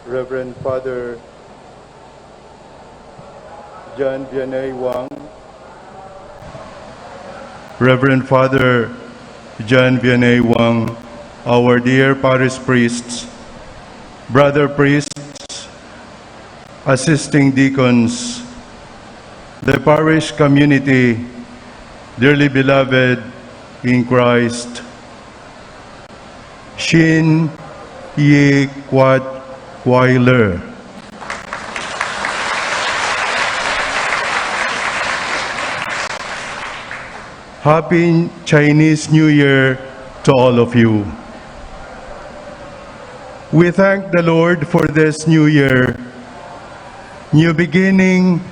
Reverend Father John Vianney Wang, Reverend Father John Vianney Wang, our dear parish priests, brother priests, assisting deacons, the parish community, dearly beloved in Christ, Shin Yi Kwat Weiler. Happy Chinese New Year to all of you. We thank the Lord for this new year, new beginning,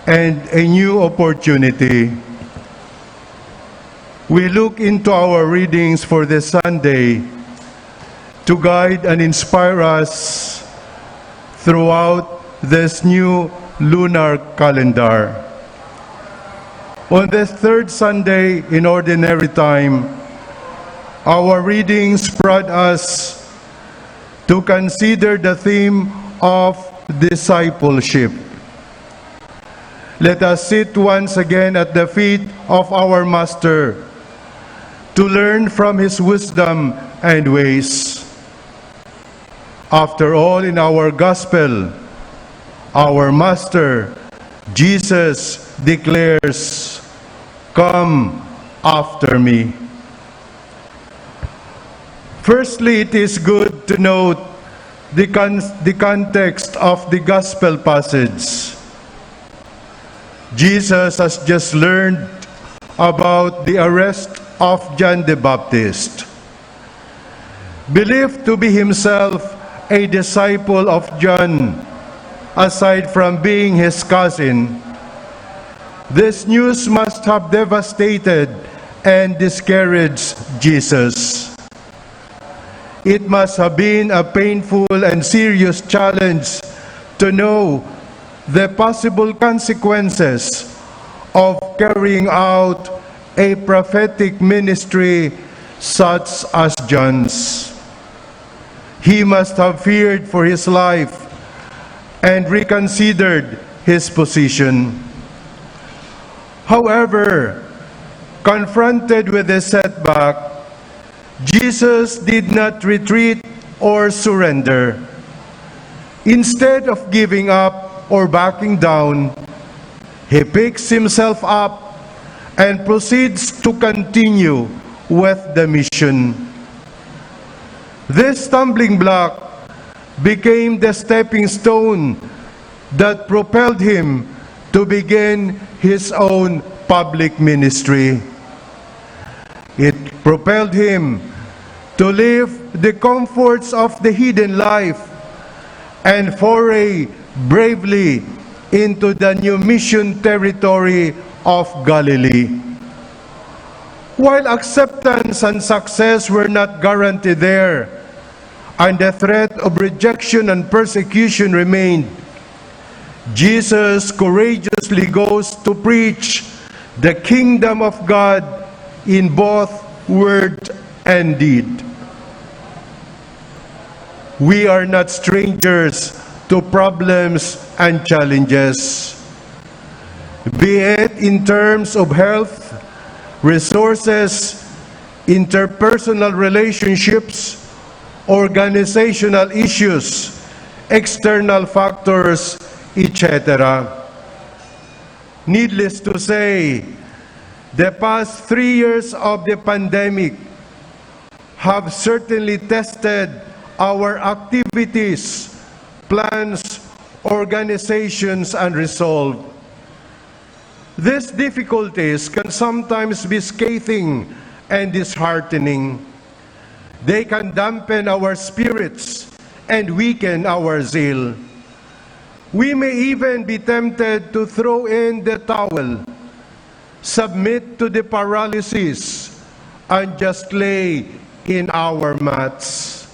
and a new opportunity. We look into our readings for this Sunday to guide and inspire us throughout this new lunar calendar. On this third Sunday in Ordinary Time, our readings brought us to consider the theme of discipleship. Let us sit once again at the feet of our Master to learn from His wisdom and ways. After all, in our Gospel, our Master, Jesus, declares, "Come after me." Firstly, it is good to note the context of the Gospel passage. Jesus has just learned about the arrest of John the Baptist. Believed to be himself a disciple of John, aside from being his cousin, this news must have devastated and discouraged Jesus. It must have been a painful and serious challenge to know the possible consequences of carrying out a prophetic ministry such as John's. He must have feared for his life and reconsidered his position. However, confronted with a setback, Jesus did not retreat or surrender. Instead of giving up or backing down, he picks himself up and proceeds to continue with the mission. This stumbling block became the stepping stone that propelled him to begin his own public ministry. It propelled him to leave the comforts of the hidden life and foray bravely into the new mission territory of Galilee. While acceptance and success were not guaranteed there, and the threat of rejection and persecution remained, Jesus courageously goes to preach the kingdom of God in both word and deed. We are not strangers to problems and challenges, be it in terms of health, resources, interpersonal relationships, organizational issues, external factors, etc. Needless to say, the past 3 years of the pandemic have certainly tested our activities, plans, organizations, and resolve. These difficulties can sometimes be scathing and disheartening. They can dampen our spirits and weaken our zeal. We may even be tempted to throw in the towel, submit to the paralysis, and just lay in our mats.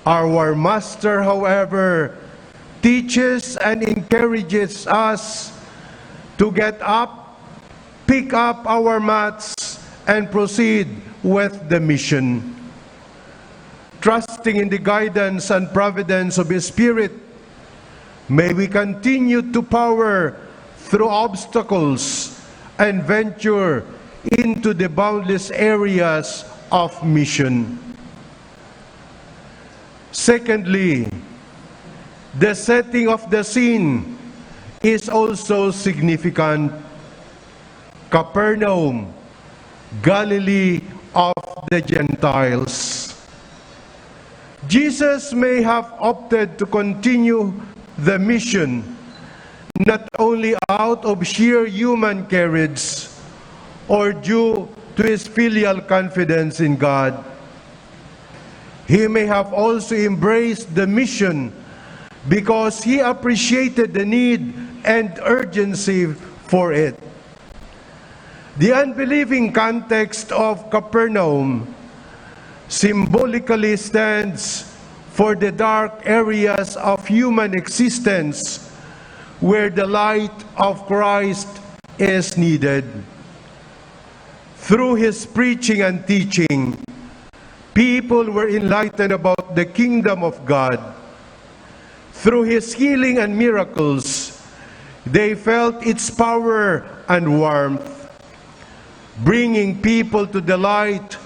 Our Master, however, teaches and encourages us to get up, pick up our mats, and proceed with the mission. Trust trusting in the guidance and providence of His Spirit, may we continue to power through obstacles and venture into the boundless areas of mission. Secondly, the setting of the scene is also significant. Capernaum, Galilee of the Gentiles. Jesus may have opted to continue the mission not only out of sheer human courage or due to his filial confidence in God. He may have also embraced the mission because he appreciated the need and urgency for it. The unbelieving context of Capernaum symbolically stands for the dark areas of human existence where the light of Christ is needed. Through his preaching and teaching, people were enlightened about the kingdom of God. Through his healing and miracles, they felt its power and warmth, bringing people to the light,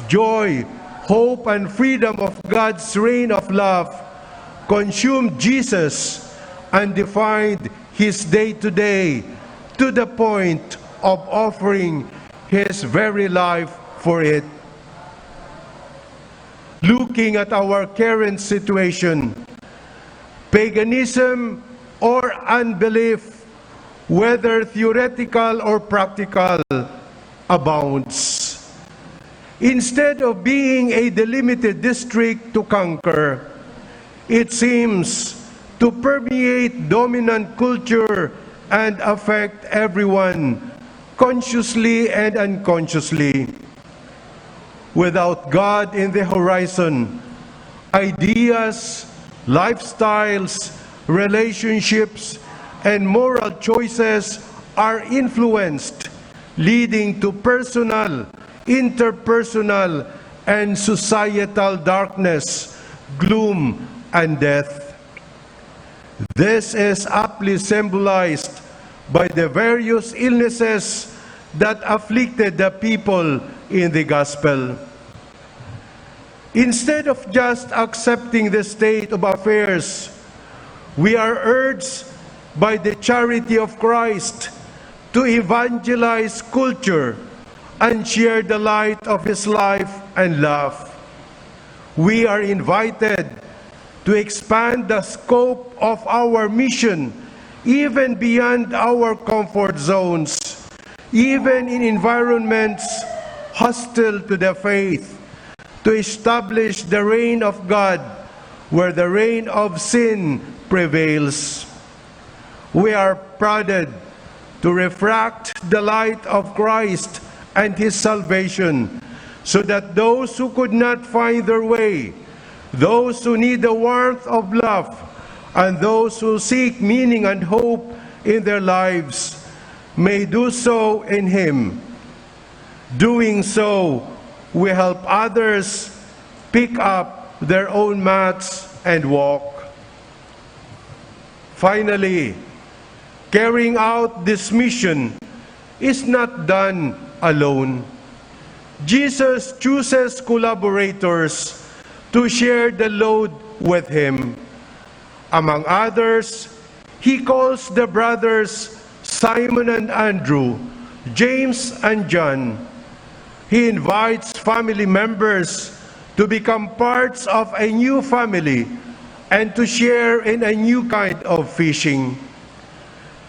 joy, hope, and freedom of God's reign of love, consumed Jesus and defined his day-to-day to the point of offering his very life for it. Looking at our current situation, paganism or unbelief, whether theoretical or practical, abounds. Instead of being a delimited district to conquer, it seems to permeate dominant culture and affect everyone, consciously and unconsciously. Without God in the horizon, ideas, lifestyles, relationships, and moral choices are influenced, leading to personal, interpersonal, and societal darkness, gloom, and death. This is aptly symbolized by the various illnesses that afflicted the people in the gospel. Instead of just accepting the state of affairs, we are urged by the charity of Christ to evangelize culture and share the light of his life and love. We are invited to expand the scope of our mission even beyond our comfort zones, even in environments hostile to the faith, to establish the reign of God where the reign of sin prevails. We are prodded to refract the light of Christ and his salvation, so that those who could not find their way, those who need the warmth of love, and those who seek meaning and hope in their lives may do so in him. Doing so, we help others pick up their own mats and walk. Finally, carrying out this mission is not done alone. Jesus chooses collaborators to share the load with him. Among others, he calls the brothers Simon and Andrew, James and John. He invites family members to become parts of a new family and to share in a new kind of fishing.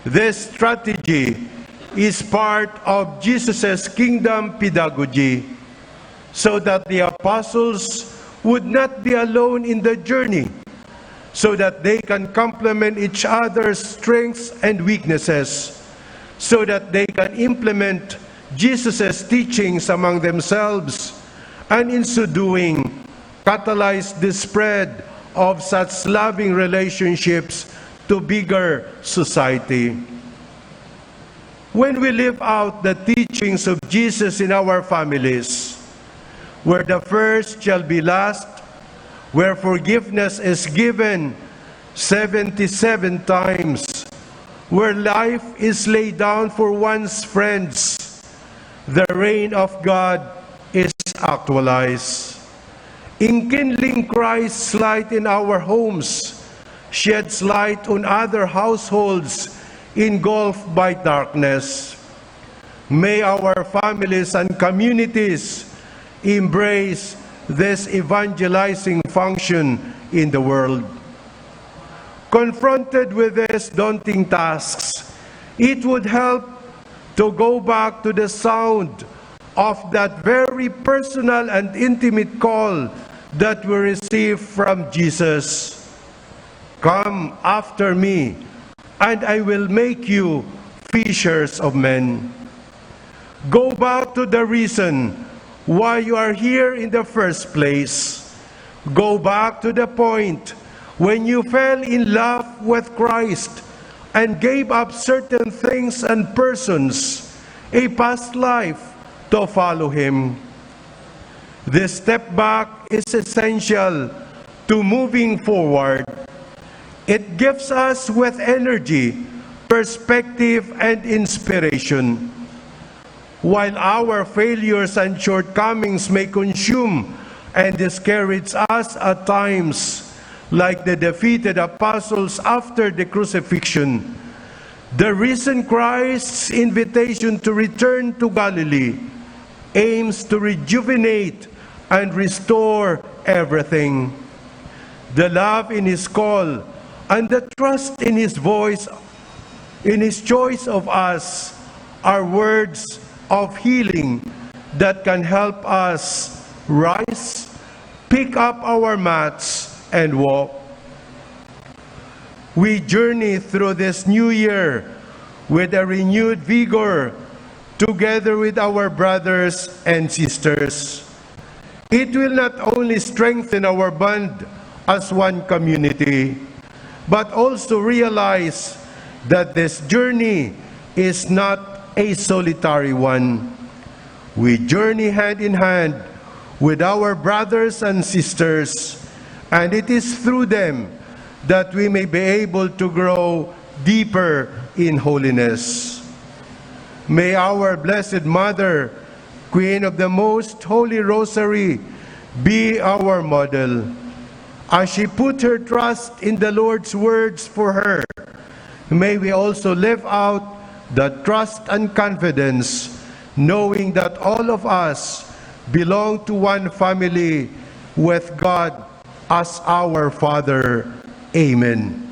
This strategy is part of Jesus' kingdom pedagogy, so that the apostles would not be alone in the journey, so that they can complement each other's strengths and weaknesses, so that they can implement Jesus' teachings among themselves, and in so doing, catalyze the spread of such loving relationships to bigger society. When we live out the teachings of Jesus in our families, where the first shall be last, where forgiveness is given 77 times, where life is laid down for one's friends, the reign of God is actualized. Enkindling Christ's light in our homes sheds light on other households engulfed by darkness. May our families and communities embrace this evangelizing function in the world. Confronted with these daunting tasks, it would help to go back to the sound of that very personal and intimate call that we receive from Jesus. Come after me, and I will make you fishers of men. Go back to the reason why you are here in the first place. Go back to the point when you fell in love with Christ and gave up certain things and persons, a past life, to follow Him. This step back is essential to moving forward. It gives us with energy, perspective, and inspiration. While our failures and shortcomings may consume and discourage us at times, like the defeated apostles after the crucifixion, the risen Christ's invitation to return to Galilee aims to rejuvenate and restore everything. The love in His call and the trust in His voice, in His choice of us, are words of healing that can help us rise, pick up our mats, and walk. We journey through this new year with a renewed vigor, together with our brothers and sisters. It will not only strengthen our bond as one community, but also realize that this journey is not a solitary one. We journey hand in hand with our brothers and sisters, and it is through them that we may be able to grow deeper in holiness. May our Blessed Mother, Queen of the Most Holy Rosary, be our model. As she put her trust in the Lord's words for her, may we also live out that trust and confidence, knowing that all of us belong to one family with God as our Father. Amen.